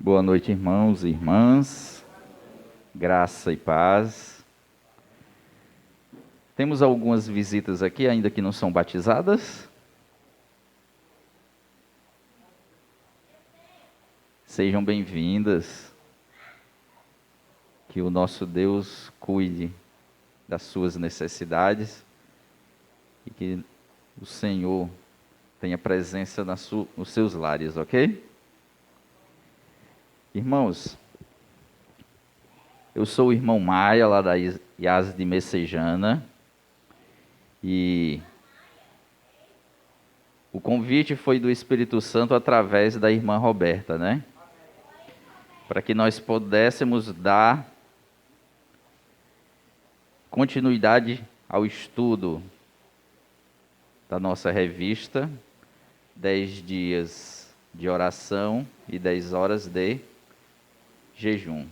Boa noite, irmãos e irmãs. Graça e paz. Temos algumas visitas aqui, ainda que não são batizadas. Sejam bem-vindas. Que o nosso Deus cuide das suas necessidades e que o Senhor tenha presença nos seus lares, ok? Irmãos, eu sou o irmão Maia, lá da IAS de Messejana, e o convite foi do Espírito Santo através da irmã Roberta, né? Para que nós pudéssemos dar continuidade ao estudo da nossa revista, 10 dias de oração e 10 horas de jejum.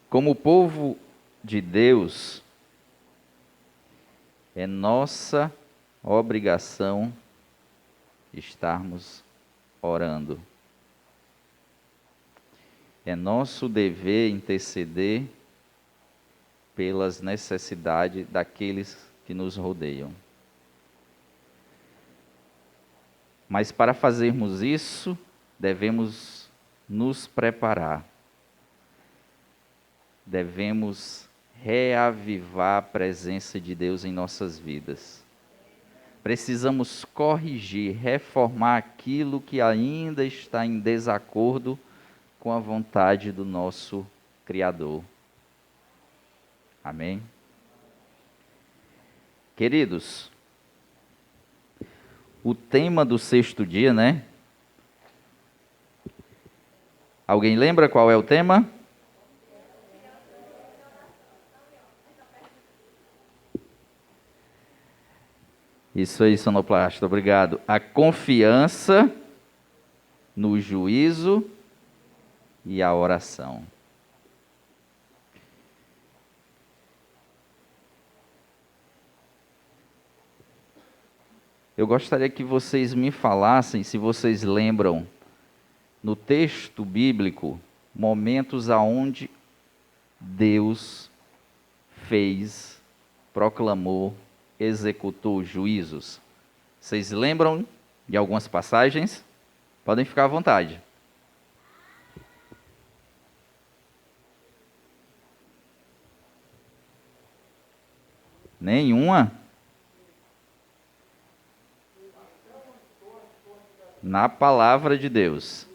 Como povo de Deus, é nossa obrigação estarmos orando. É nosso dever interceder pelas necessidades daqueles que nos rodeiam. Mas para fazermos isso, devemos nos preparar. Devemos reavivar a presença de Deus em nossas vidas. Precisamos corrigir, reformar aquilo que ainda está em desacordo com a vontade do nosso Criador. Amém? Queridos, o tema do sexto dia, né? Alguém lembra qual é o tema? Isso aí, sonoplasta, obrigado. A confiança no juízo e a oração. Eu gostaria que vocês me falassem, se vocês lembram, no texto bíblico, momentos aonde Deus fez, proclamou, executou juízos. Vocês lembram de algumas passagens? Podem ficar à vontade. Nenhuma? Na palavra de Deus.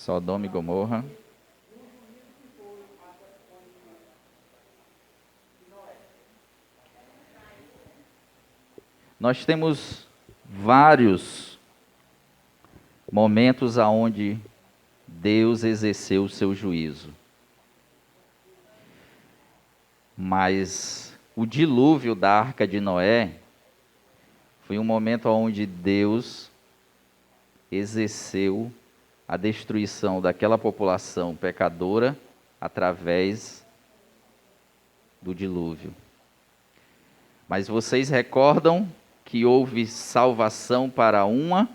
Sodoma e Gomorra. Nós temos vários momentos aonde Deus exerceu o seu juízo. Mas o dilúvio da Arca de Noé foi um momento onde Deus exerceu a destruição daquela população pecadora através do dilúvio. Mas vocês recordam que houve salvação para uma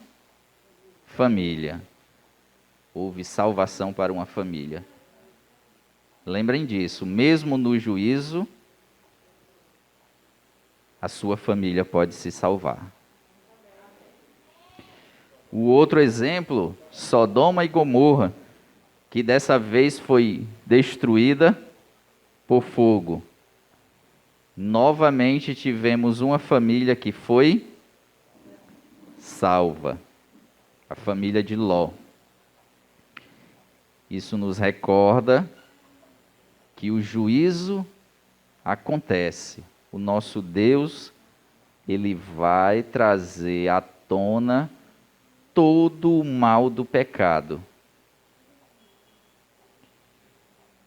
família. Houve salvação para uma família. Lembrem disso, mesmo no juízo, a sua família pode se salvar. O outro exemplo, Sodoma e Gomorra, que dessa vez foi destruída por fogo. Novamente tivemos uma família que foi salva, a família de Ló. Isso nos recorda que o juízo acontece. O nosso Deus, Ele vai trazer à tona todo o mal do pecado.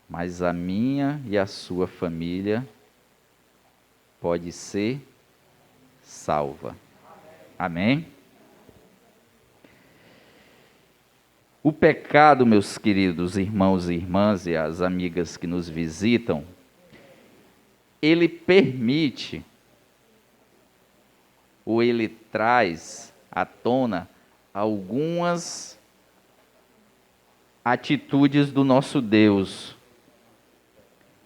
Mas a minha e a sua família pode ser salva. Amém? O pecado, meus queridos irmãos e irmãs e as amigas que nos visitam, ele permite, ou ele traz à tona algumas atitudes do nosso Deus.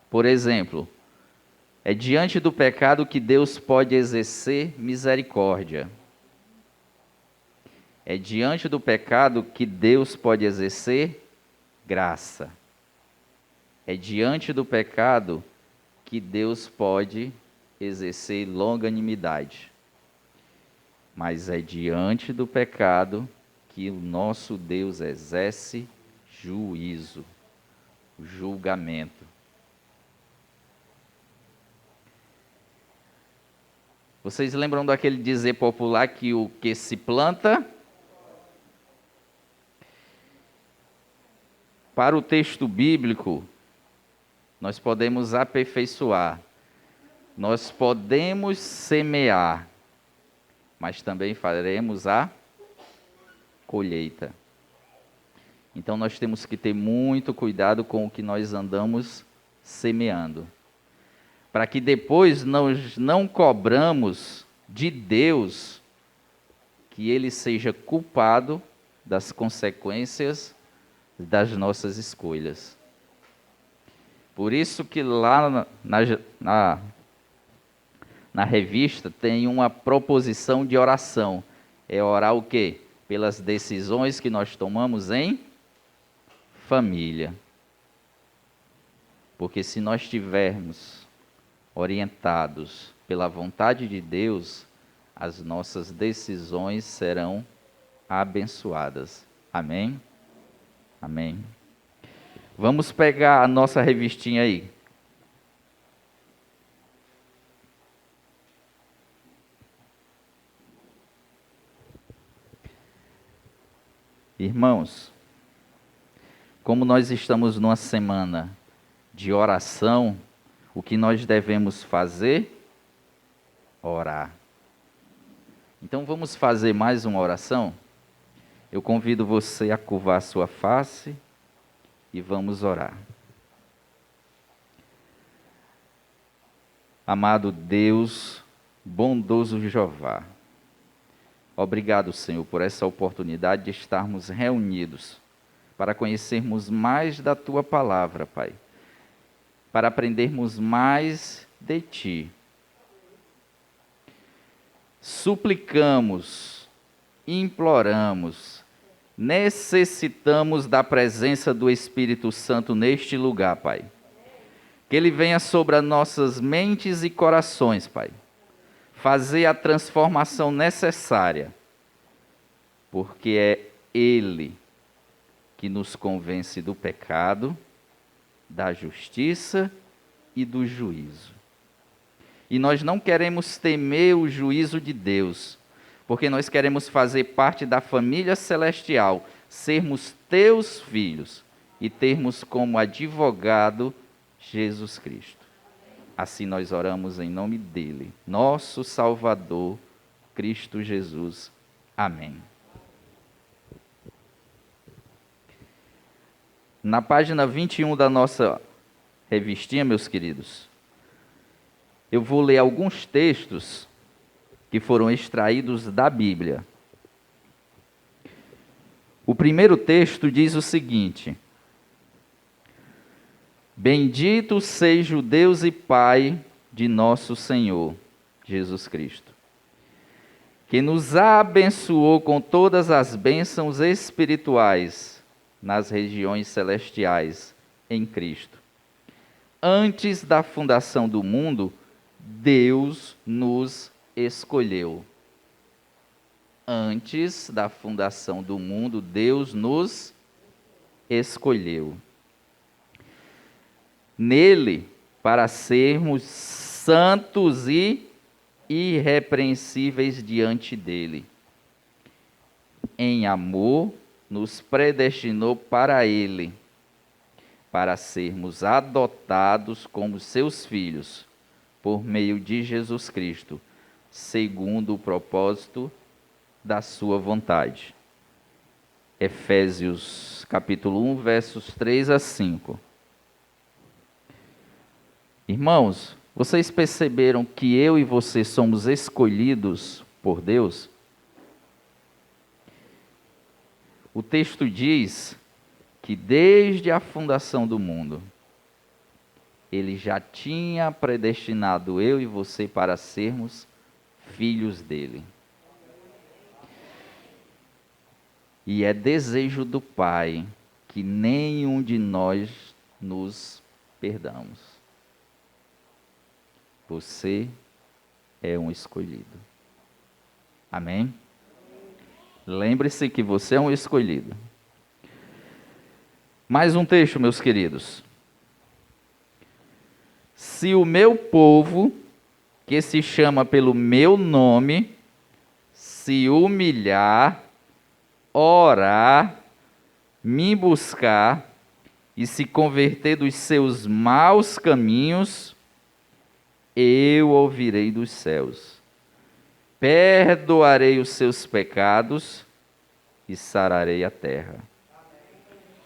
Por exemplo, é diante do pecado que Deus pode exercer misericórdia. É diante do pecado que Deus pode exercer graça. É diante do pecado que Deus pode exercer longanimidade. Mas é diante do pecado que o nosso Deus exerce juízo, julgamento. Vocês lembram daquele dizer popular que o que se planta? Para o texto bíblico, nós podemos aperfeiçoar, nós podemos semear, mas também faremos a colheita. Então nós temos que ter muito cuidado com o que nós andamos semeando, para que depois nós não cobramos de Deus que Ele seja culpado das consequências das nossas escolhas. Por isso que lá na revista tem uma proposição de oração. É orar o quê? Pelas decisões que nós tomamos em família. Porque se nós estivermos orientados pela vontade de Deus, as nossas decisões serão abençoadas. Amém? Amém. Vamos pegar a nossa revistinha aí. Irmãos, como nós estamos numa semana de oração, o que nós devemos fazer? Orar. Então vamos fazer mais uma oração? Eu convido você a curvar sua face e vamos orar. Amado Deus, bondoso Jeová, obrigado, Senhor, por essa oportunidade de estarmos reunidos para conhecermos mais da Tua palavra, Pai, para aprendermos mais de Ti. Suplicamos, imploramos, necessitamos da presença do Espírito Santo neste lugar, Pai. Que Ele venha sobre as nossas mentes e corações, Pai. Fazer a transformação necessária, porque é Ele que nos convence do pecado, da justiça e do juízo. E nós não queremos temer o juízo de Deus, porque nós queremos fazer parte da família celestial, sermos teus filhos e termos como advogado Jesus Cristo. Assim nós oramos em nome dele, nosso Salvador, Cristo Jesus. Amém. Na página 21 da nossa revistinha, meus queridos, eu vou ler alguns textos que foram extraídos da Bíblia. O primeiro texto diz o seguinte: Bendito seja o Deus e Pai de nosso Senhor Jesus Cristo, que nos abençoou com todas as bênçãos espirituais nas regiões celestiais em Cristo. Antes da fundação do mundo, Deus nos escolheu. Antes da fundação do mundo, Deus nos escolheu. Nele, para sermos santos e irrepreensíveis diante dele. Em amor, nos predestinou para ele, para sermos adotados como seus filhos, por meio de Jesus Cristo, segundo o propósito da sua vontade. Efésios capítulo 1, versos 3 a 5. Irmãos, Vocês perceberam que eu e você somos escolhidos por Deus? O texto diz que desde a fundação do mundo, Ele já tinha predestinado eu e você para sermos filhos dele. E é desejo do Pai que nenhum de nós nos perdamos. Você é um escolhido. Amém? Lembre-se que você é um escolhido. Mais um texto, meus queridos. Se o meu povo, que se chama pelo meu nome, se humilhar, orar, me buscar e se converter dos seus maus caminhos, eu ouvirei dos céus, perdoarei os seus pecados e sararei a terra.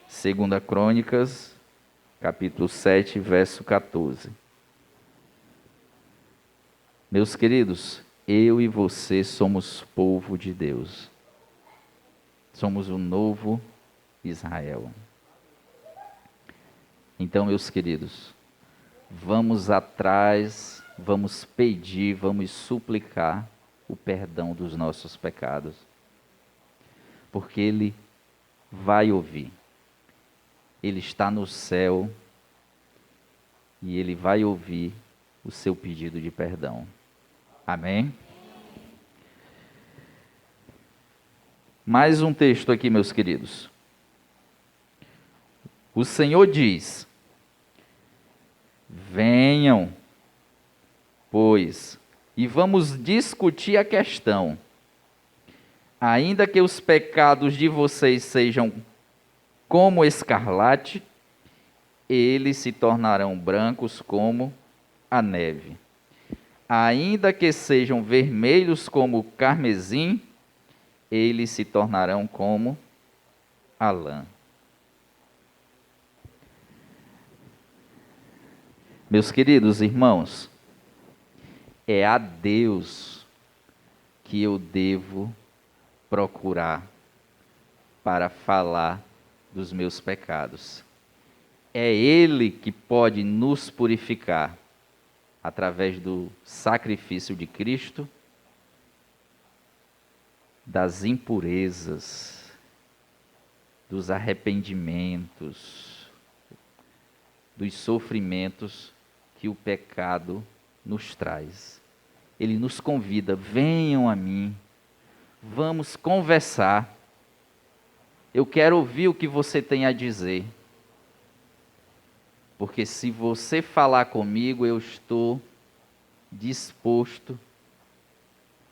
2 Crônicas, capítulo 7, verso 14. Meus queridos, eu e você somos povo de Deus. Somos o novo Israel. Então, meus queridos, vamos atrás, vamos pedir, vamos suplicar o perdão dos nossos pecados. Porque Ele vai ouvir. Ele está no céu e Ele vai ouvir o seu pedido de perdão. Amém? Mais um texto aqui, meus queridos. O Senhor diz: venham, pois, e vamos discutir a questão. Ainda que os pecados de vocês sejam como escarlate, eles se tornarão brancos como a neve. Ainda que sejam vermelhos como o carmesim, eles se tornarão como a lã. Meus queridos irmãos, é a Deus que eu devo procurar para falar dos meus pecados. É Ele que pode nos purificar através do sacrifício de Cristo, das impurezas, dos arrependimentos, dos sofrimentos que o pecado nos traz. Ele nos convida: venham a mim, vamos conversar. Eu quero ouvir o que você tem a dizer. Porque se você falar comigo, eu estou disposto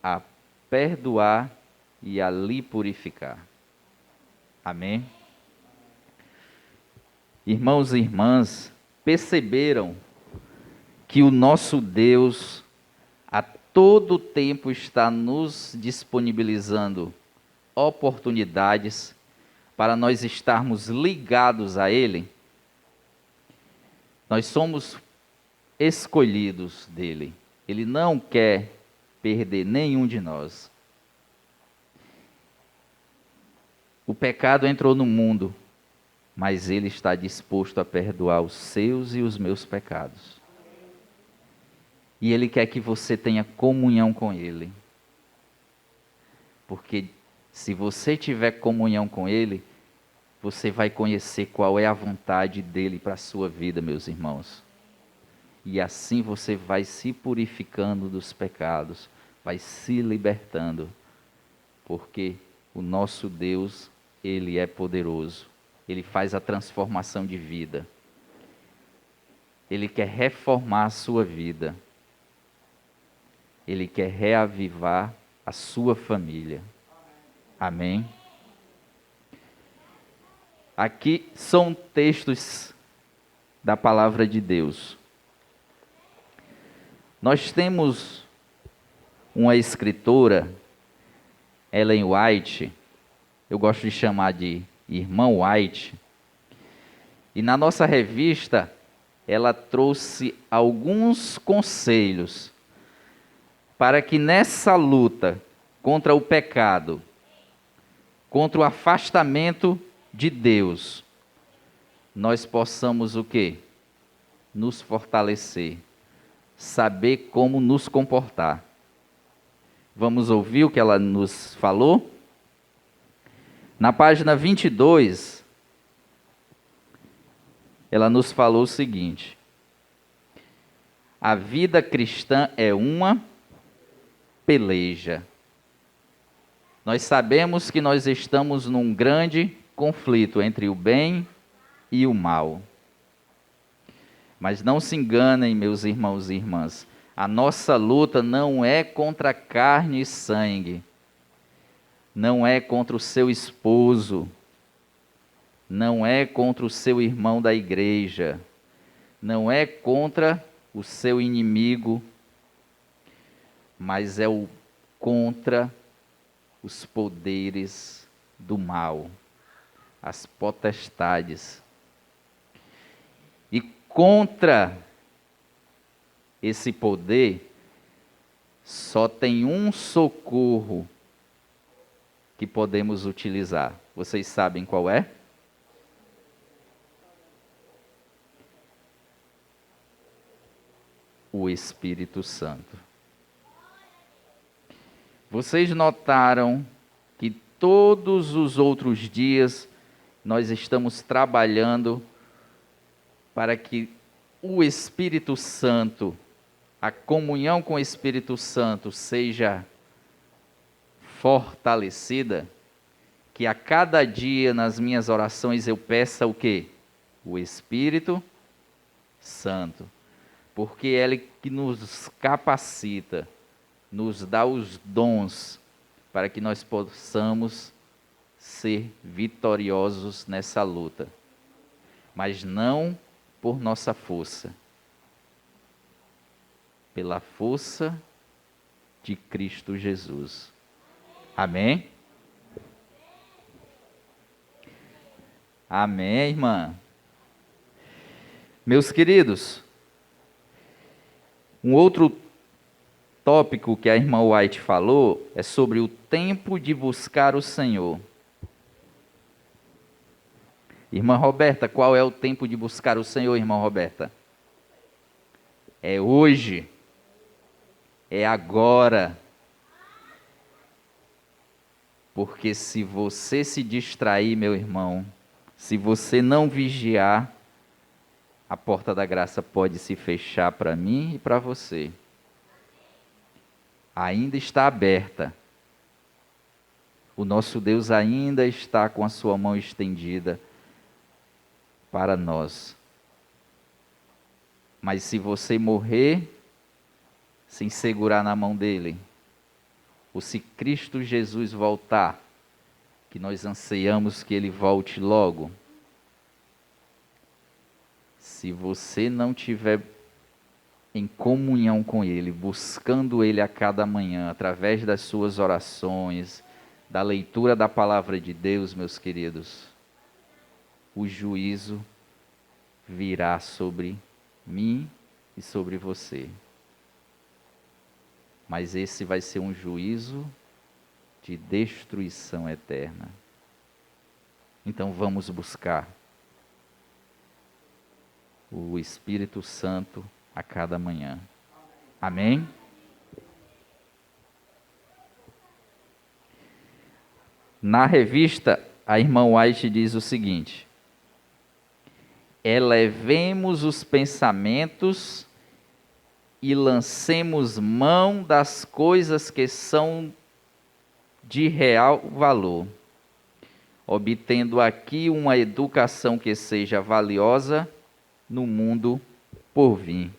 a perdoar e a lhe purificar. Amém? Irmãos e irmãs, perceberam que o nosso Deus a todo tempo está nos disponibilizando oportunidades para nós estarmos ligados a Ele? Nós somos escolhidos dele. Ele não quer perder nenhum de nós. O pecado entrou no mundo, mas Ele está disposto a perdoar os seus e os meus pecados. E Ele quer que você tenha comunhão com Ele. Porque se você tiver comunhão com Ele, você vai conhecer qual é a vontade dEle para a sua vida, meus irmãos. E assim você vai se purificando dos pecados, vai se libertando. Porque o nosso Deus, Ele é poderoso. Ele faz a transformação de vida. Ele quer reformar a sua vida. Ele quer reavivar a sua família. Amém? Aqui são textos da palavra de Deus. Nós temos uma escritora, Ellen White, eu gosto de chamar de Irmã White, e na nossa revista ela trouxe alguns conselhos para que nessa luta contra o pecado, contra o afastamento de Deus, nós possamos o quê? Nos fortalecer, saber como nos comportar. Vamos ouvir o que ela nos falou? Na página 22, ela nos falou o seguinte: a vida cristã é uma peleja. Nós sabemos que nós estamos num grande conflito entre o bem e o mal. Mas não se enganem, meus irmãos e irmãs, a nossa luta não é contra carne e sangue, não é contra o seu esposo, não é contra o seu irmão da igreja, não é contra o seu inimigo, mas é contra os poderes do mal, as potestades. E contra esse poder, só tem um socorro que podemos utilizar. Vocês sabem qual é? O Espírito Santo. Vocês notaram que todos os outros dias nós estamos trabalhando para que o Espírito Santo, a comunhão com o Espírito Santo seja fortalecida, que a cada dia nas minhas orações eu peça o quê? O Espírito Santo, porque é Ele que nos capacita, nos dá os dons para que nós possamos ser vitoriosos nessa luta, mas não por nossa força, pela força de Cristo Jesus. Amém? Amém, irmã? Meus queridos, um outro tópico que a irmã White falou é sobre o tempo de buscar o Senhor. Irmã Roberta, qual é o tempo de buscar o Senhor, irmã Roberta? É hoje. É agora. Porque se você se distrair, meu irmão, se você não vigiar, a porta da graça pode se fechar para mim e para você. Ainda está aberta. O nosso Deus ainda está com a sua mão estendida para nós. Mas se você morrer sem segurar na mão dele, ou se Cristo Jesus voltar, que nós anseiamos que ele volte logo, se você não tiver em comunhão com ele, buscando ele a cada manhã, através das suas orações, da leitura da palavra de Deus, meus queridos, o juízo virá sobre mim e sobre você. Mas esse vai ser um juízo de destruição eterna. Então vamos buscar o Espírito Santo a cada manhã. Amém? Na revista, a irmã White diz o seguinte: elevemos os pensamentos e lancemos mão das coisas que são de real valor, obtendo aqui uma educação que seja valiosa no mundo por vir.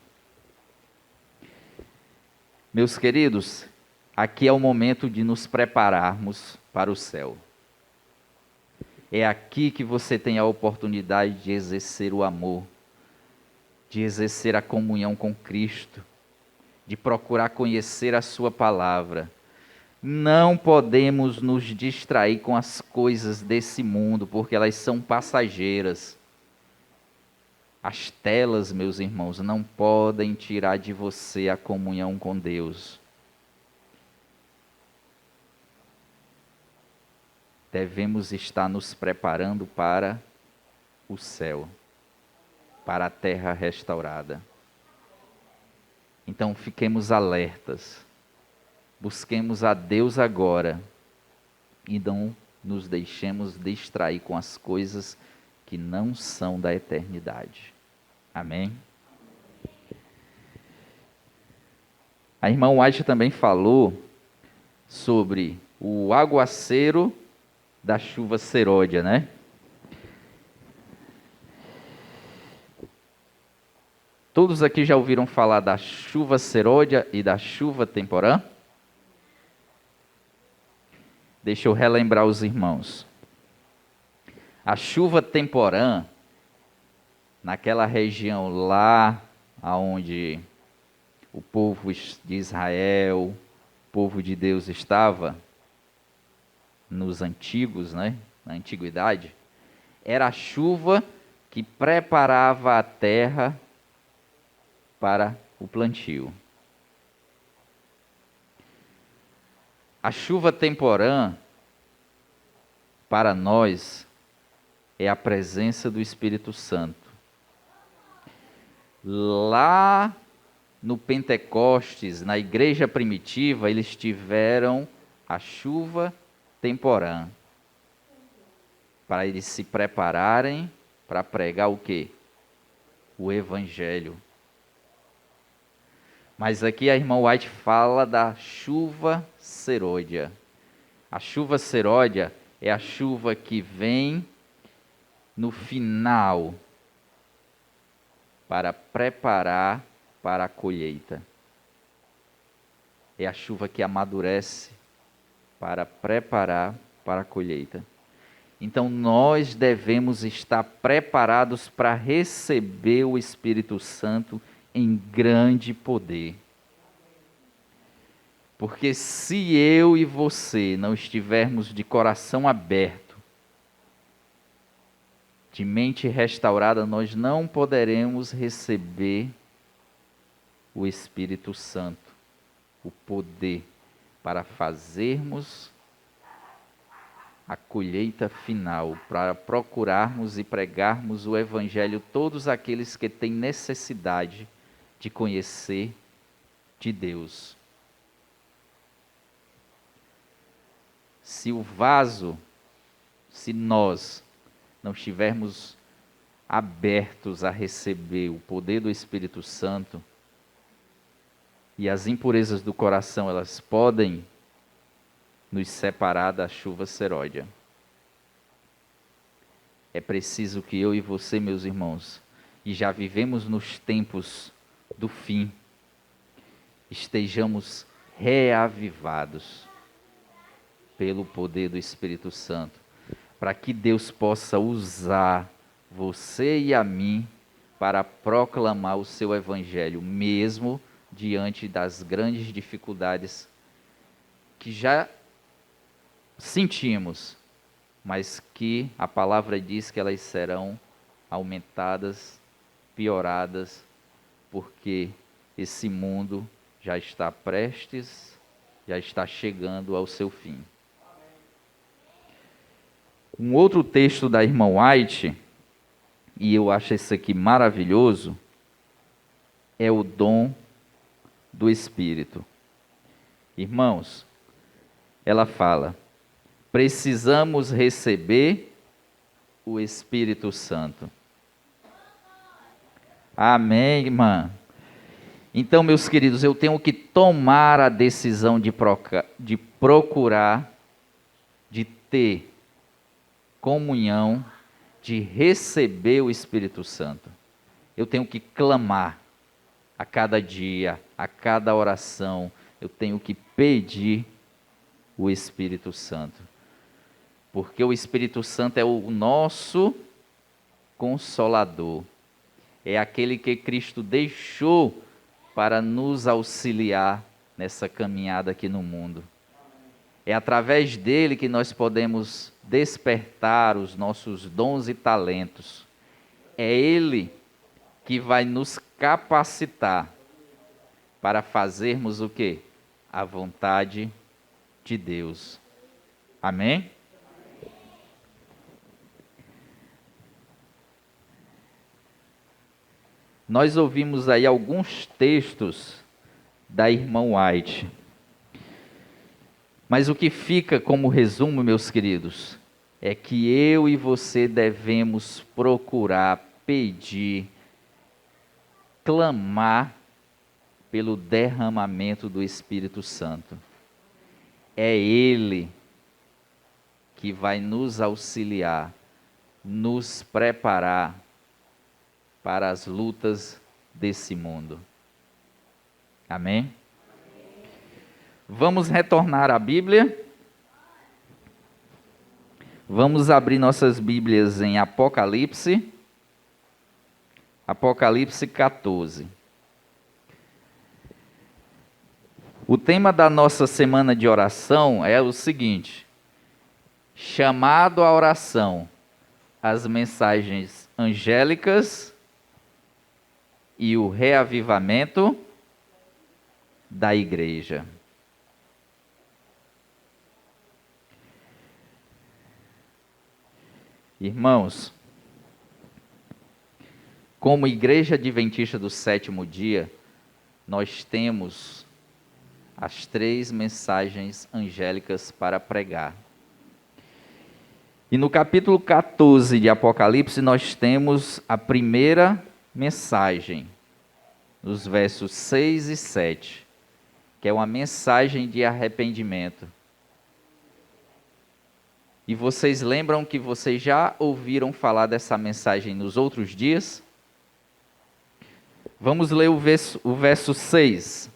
Meus queridos, aqui é o momento de nos prepararmos para o céu. É aqui que você tem a oportunidade de exercer o amor, de exercer a comunhão com Cristo, de procurar conhecer a sua palavra. Não podemos nos distrair com as coisas desse mundo, porque elas são passageiras. As telas, meus irmãos, não podem tirar de você a comunhão com Deus. Devemos estar nos preparando para o céu, para a terra restaurada. Então fiquemos alertas, busquemos a Deus agora e não nos deixemos distrair com as coisas que não são da eternidade. Amém? A irmã White também falou sobre o aguaceiro da chuva serôdia, né? Todos aqui já ouviram falar da chuva serôdia e da chuva temporã? Deixa eu relembrar os irmãos. A chuva temporã, naquela região lá onde o povo de Israel, o povo de Deus estava, nos antigos, né? Na antiguidade, era a chuva que preparava a terra para o plantio. A chuva temporã, para nós, é a presença do Espírito Santo. Lá no Pentecostes, na igreja primitiva, eles tiveram a chuva temporã, para eles se prepararem para pregar o quê? O Evangelho. Mas aqui a irmã White fala da chuva serôdia. A chuva serôdia é a chuva que vem no final para preparar para a colheita. É a chuva que amadurece para preparar para a colheita. Então nós devemos estar preparados para receber o Espírito Santo em grande poder. Porque se eu e você não estivermos de coração aberto, de mente restaurada, nós não poderemos receber o Espírito Santo, o poder para fazermos a colheita final, para procurarmos e pregarmos o Evangelho a todos aqueles que têm necessidade de conhecer de Deus. Se o vaso, se nós não estivermos abertos a receber o poder do Espírito Santo, e as impurezas do coração, elas podem nos separar da chuva seródia. É preciso que eu e você, meus irmãos, e já vivemos nos tempos do fim, estejamos reavivados pelo poder do Espírito Santo, para que Deus possa usar você e a mim para proclamar o seu Evangelho, mesmo diante das grandes dificuldades que já sentimos, mas que a palavra diz que elas serão aumentadas, pioradas, porque esse mundo já está prestes, já está chegando ao seu fim. Um outro texto da irmã White, e eu acho esse aqui maravilhoso, é o dom do Espírito. Irmãos, ela fala: precisamos receber o Espírito Santo. Amém, irmã? Então, meus queridos, eu tenho que tomar a decisão de procurar, de ter comunhão, de receber o Espírito Santo. Eu tenho que clamar a cada dia, a cada oração, eu tenho que pedir o Espírito Santo. Porque o Espírito Santo é o nosso Consolador. É aquele que Cristo deixou para nos auxiliar nessa caminhada aqui no mundo. É através dele que nós podemos despertar os nossos dons e talentos. É ele que vai nos capacitar para fazermos o quê? A vontade de Deus. Amém? Nós ouvimos aí alguns textos da irmã White. Mas o que fica como resumo, meus queridos, é que eu e você devemos procurar, pedir, clamar pelo derramamento do Espírito Santo. É Ele que vai nos auxiliar, nos preparar para as lutas desse mundo. Amém? Vamos retornar à Bíblia. Vamos abrir nossas Bíblias em Apocalipse. Apocalipse 14. O tema da nossa semana de oração é o seguinte: chamado à oração, as mensagens angélicas e o reavivamento da igreja. Irmãos, como Igreja Adventista do Sétimo Dia, nós temos as 3 mensagens angélicas para pregar. E no capítulo 14 de Apocalipse, nós temos a primeira mensagem, nos versos 6 e 7, que é uma mensagem de arrependimento. E vocês lembram que vocês já ouviram falar dessa mensagem nos outros dias? Vamos ler o verso 6.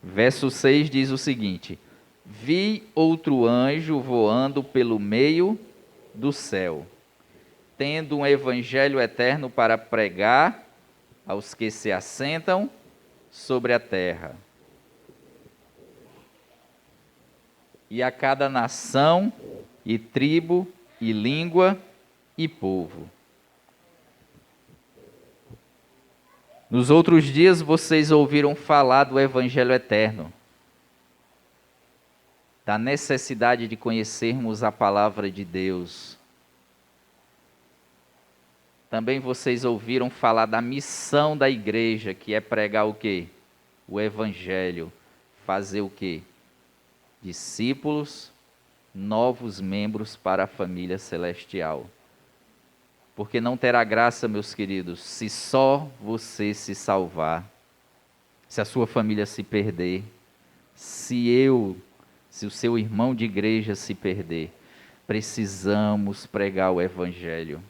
Verso 6 diz o seguinte: Vi outro anjo voando pelo meio do céu, tendo um evangelho eterno para pregar aos que se assentam sobre a terra, e a cada nação, e tribo, e língua, e povo. Nos outros dias vocês ouviram falar do Evangelho eterno, da necessidade de conhecermos a palavra de Deus. Também vocês ouviram falar da missão da igreja, que é pregar o quê? O Evangelho. Fazer o quê? Discípulos, novos membros para a família celestial. Porque não terá graça, meus queridos, se só você se salvar, se a sua família se perder, se o seu irmão de igreja se perder. Precisamos pregar o Evangelho.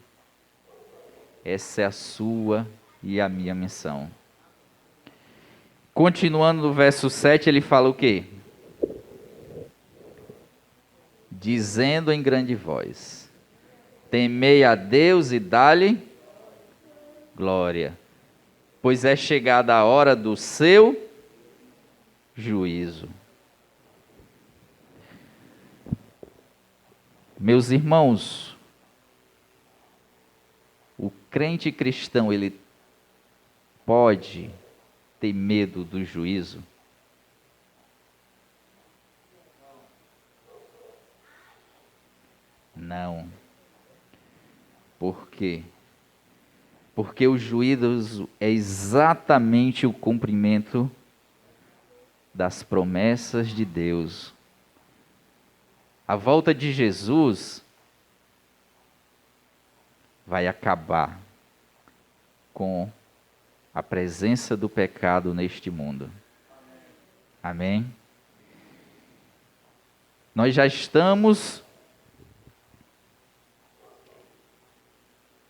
Essa é a sua e a minha missão. Continuando no verso 7, ele fala o quê? Dizendo em grande voz: temei a Deus e dá-lhe glória, pois é chegada a hora do seu juízo. Meus irmãos, o crente cristão, ele pode ter medo do juízo? Não. Por quê? Porque o juízo é exatamente o cumprimento das promessas de Deus. A volta de Jesus vai acabar com a presença do pecado neste mundo. Amém? Nós já estamos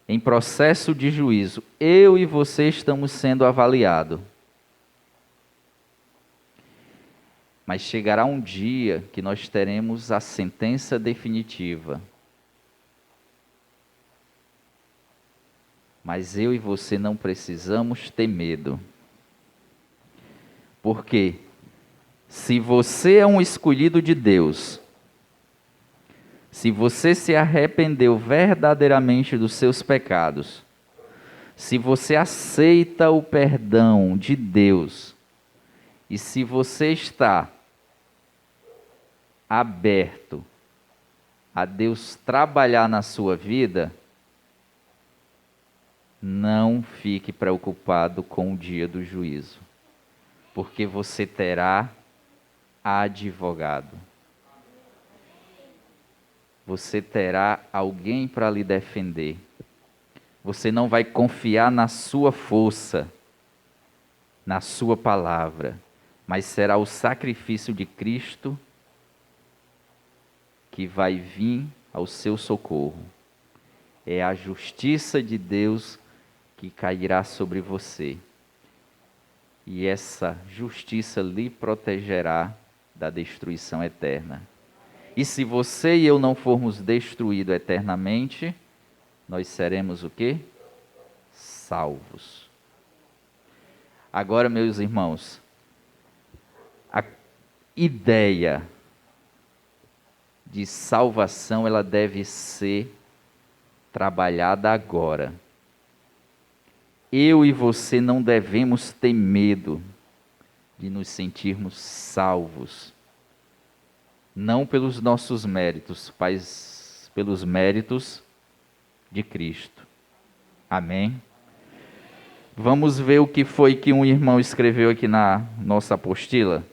em processo de juízo. Eu e você estamos sendo avaliados. Mas chegará um dia que nós teremos a sentença definitiva. Mas eu e você não precisamos ter medo. Porque se você é um escolhido de Deus, Se você se arrependeu verdadeiramente dos seus pecados, se você aceita o perdão de Deus, e se você está aberto a Deus trabalhar na sua vida, não fique preocupado com o dia do juízo, porque você terá advogado. Você terá alguém para lhe defender. Você não vai confiar na sua força, na sua palavra, mas será o sacrifício de Cristo que vai vir ao seu socorro. É a justiça de Deus que cairá sobre você. E essa justiça lhe protegerá da destruição eterna. E se você e eu não formos destruídos eternamente, nós seremos o quê? Salvos. Agora, meus irmãos, a ideia de salvação, ela deve ser trabalhada agora. Eu e você não devemos ter medo de nos sentirmos salvos. Não pelos nossos méritos, mas pelos méritos de Cristo. Amém? Vamos ver o que foi que um irmão escreveu aqui na nossa apostila?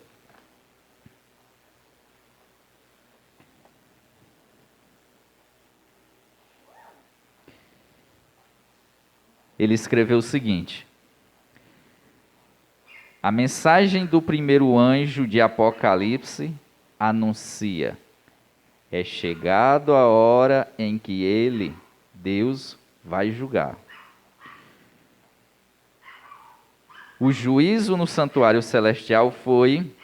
Ele escreveu o seguinte: a mensagem do primeiro anjo de Apocalipse anuncia: é chegado a hora em que ele, Deus, vai julgar. O juízo no santuário celestial foi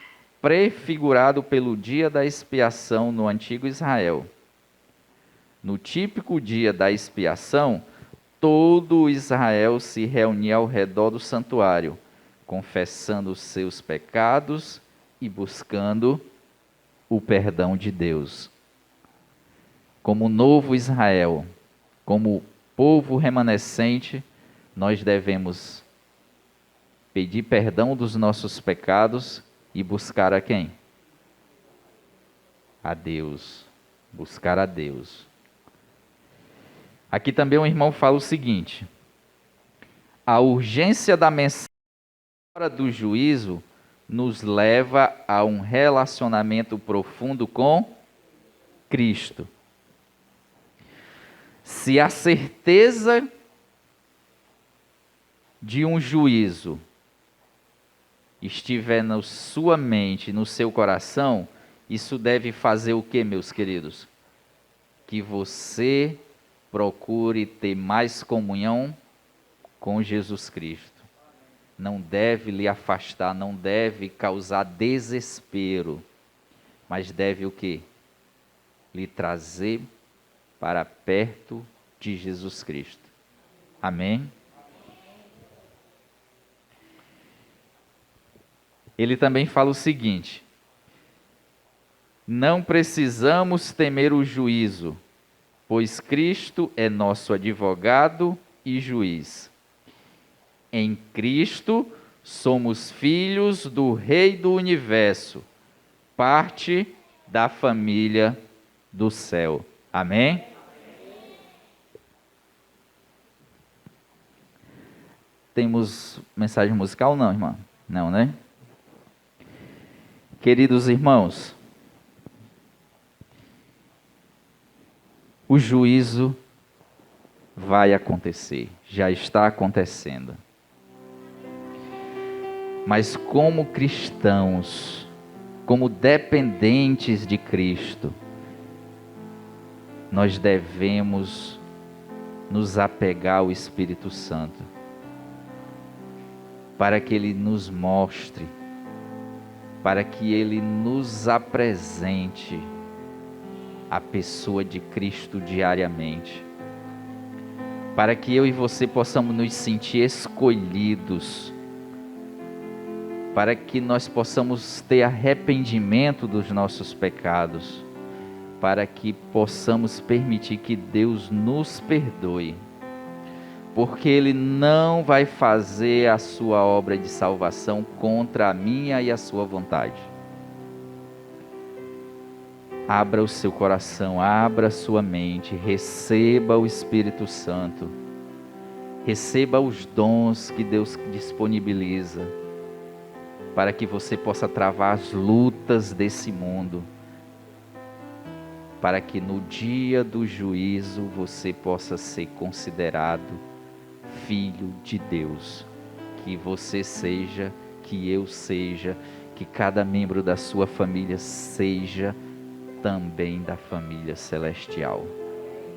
prefigurado pelo dia da expiação no antigo Israel. No típico dia da expiação, todo Israel se reunia ao redor do santuário, confessando os seus pecados e buscando o perdão de Deus. Como novo Israel, como povo remanescente, nós devemos pedir perdão dos nossos pecados e buscar a quem? A Deus. Buscar a Deus. Aqui também um irmão fala o seguinte: a urgência da mensagem do juízo nos leva a um relacionamento profundo com Cristo. Se a certeza de um juízo estiver na sua mente, no seu coração, isso deve fazer o que, meus queridos? Que você procure ter mais comunhão com Jesus Cristo. Não deve lhe afastar, não deve causar desespero, mas deve o quê? Lhe trazer para perto de Jesus Cristo. Amém? Ele também fala o seguinte: não precisamos temer o juízo, pois Cristo é nosso advogado e juiz. Em Cristo somos filhos do Rei do Universo, parte da família do céu. Amém? Temos mensagem musical? Não, irmã? Não, né? Queridos irmãos, o juízo vai acontecer, já está acontecendo. Mas como cristãos, como dependentes de Cristo, nós devemos nos apegar ao Espírito Santo, para que Ele nos mostre, para que Ele nos apresente a pessoa de Cristo diariamente, para que eu e você possamos nos sentir escolhidos, para que nós possamos ter arrependimento dos nossos pecados, para que possamos permitir que Deus nos perdoe, porque Ele não vai fazer a sua obra de salvação contra a minha e a sua vontade. Abra o seu coração, abra a sua mente, receba o Espírito Santo, receba os dons que Deus disponibiliza, para que você possa travar as lutas desse mundo, para que no dia do juízo você possa ser considerado filho de Deus. Que você seja, que eu seja, que cada membro da sua família seja também da família celestial.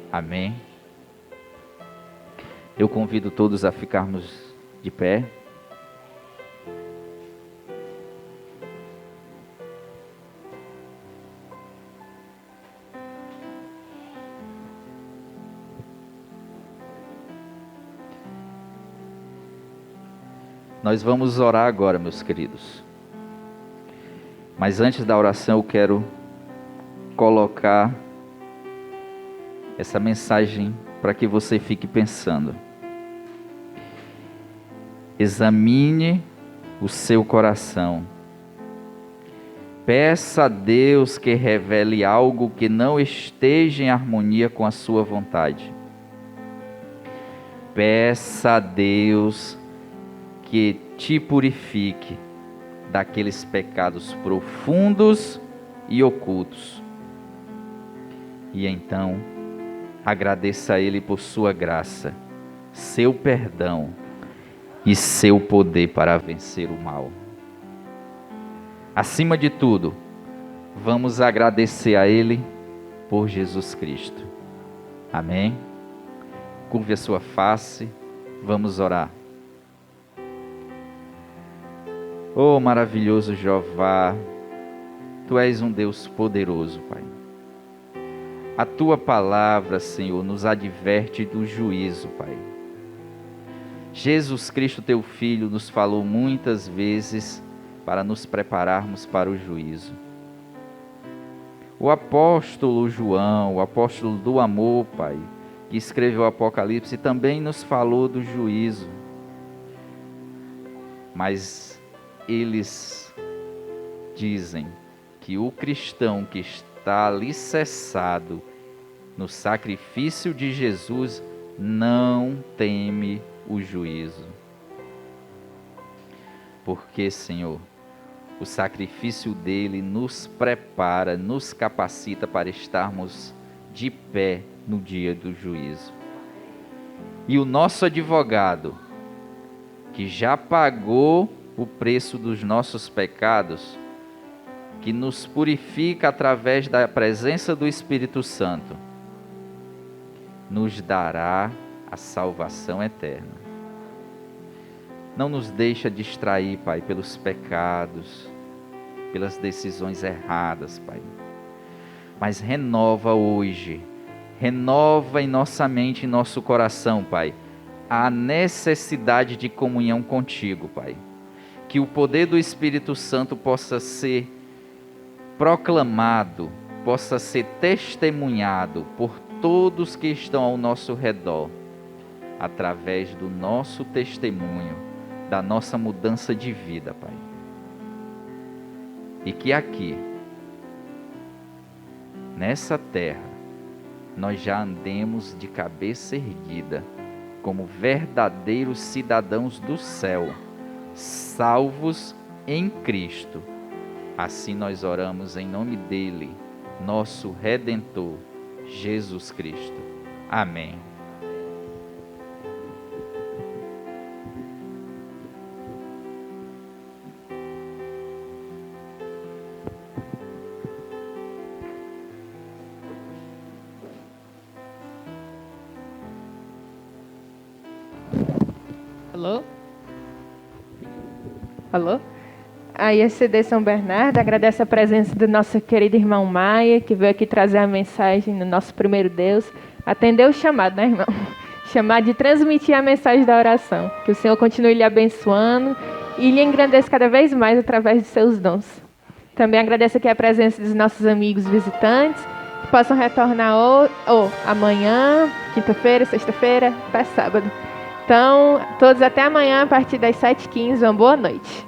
Amém? Eu convido todos a ficarmos de pé. Nós vamos orar agora, meus queridos. Mas antes da oração eu quero colocar essa mensagem para que você fique pensando. Examine o seu coração. Peça a Deus que revele algo que não esteja em harmonia com a sua vontade. Peça a Deus que te purifique daqueles pecados profundos e ocultos. E então, agradeça a Ele por sua graça, seu perdão e seu poder para vencer o mal. Acima de tudo, vamos agradecer a Ele por Jesus Cristo. Amém? Curve a sua face, vamos orar. Oh, maravilhoso Jeová, Tu és um Deus poderoso, Pai. A Tua palavra, Senhor, nos adverte do juízo, Pai. Jesus Cristo, Teu Filho, nos falou muitas vezes para nos prepararmos para o juízo. O apóstolo João, o apóstolo do amor, Pai, que escreveu o Apocalipse, também nos falou do juízo. Mas eles dizem que o cristão que está alicerçado no sacrifício de Jesus não teme o juízo. Porque, Senhor, o sacrifício dele nos prepara, nos capacita para estarmos de pé no dia do juízo. E o nosso advogado, que já pagou o preço dos nossos pecados, que nos purifica através da presença do Espírito Santo, nos dará a salvação eterna. Não nos deixa distrair, Pai, pelos pecados, pelas decisões erradas, Pai. Mas renova hoje, renova em nossa mente e nosso coração, Pai, a necessidade de comunhão contigo, Pai. Que o poder do Espírito Santo possa ser proclamado, possa ser testemunhado por todos que estão ao nosso redor, através do nosso testemunho, da nossa mudança de vida, Pai. E que aqui, nessa terra, nós já andemos de cabeça erguida, como verdadeiros cidadãos do céu, salvos em Cristo. Assim nós oramos em nome dele, nosso Redentor, Jesus Cristo. Amém. Alô? Alô? A IECD São Bernardo agradece a presença do nosso querido irmão Maia, que veio aqui trazer a mensagem no nosso primeiro Deus. Atendeu o chamado, né, irmão? Chamado de transmitir a mensagem da oração. Que o Senhor continue lhe abençoando e lhe engrandeça cada vez mais através de seus dons. Também agradeço aqui a presença dos nossos amigos visitantes possam retornar ou amanhã, quinta-feira, sexta-feira, até sábado. Então, todos até amanhã, a partir das 7h15. Uma boa noite.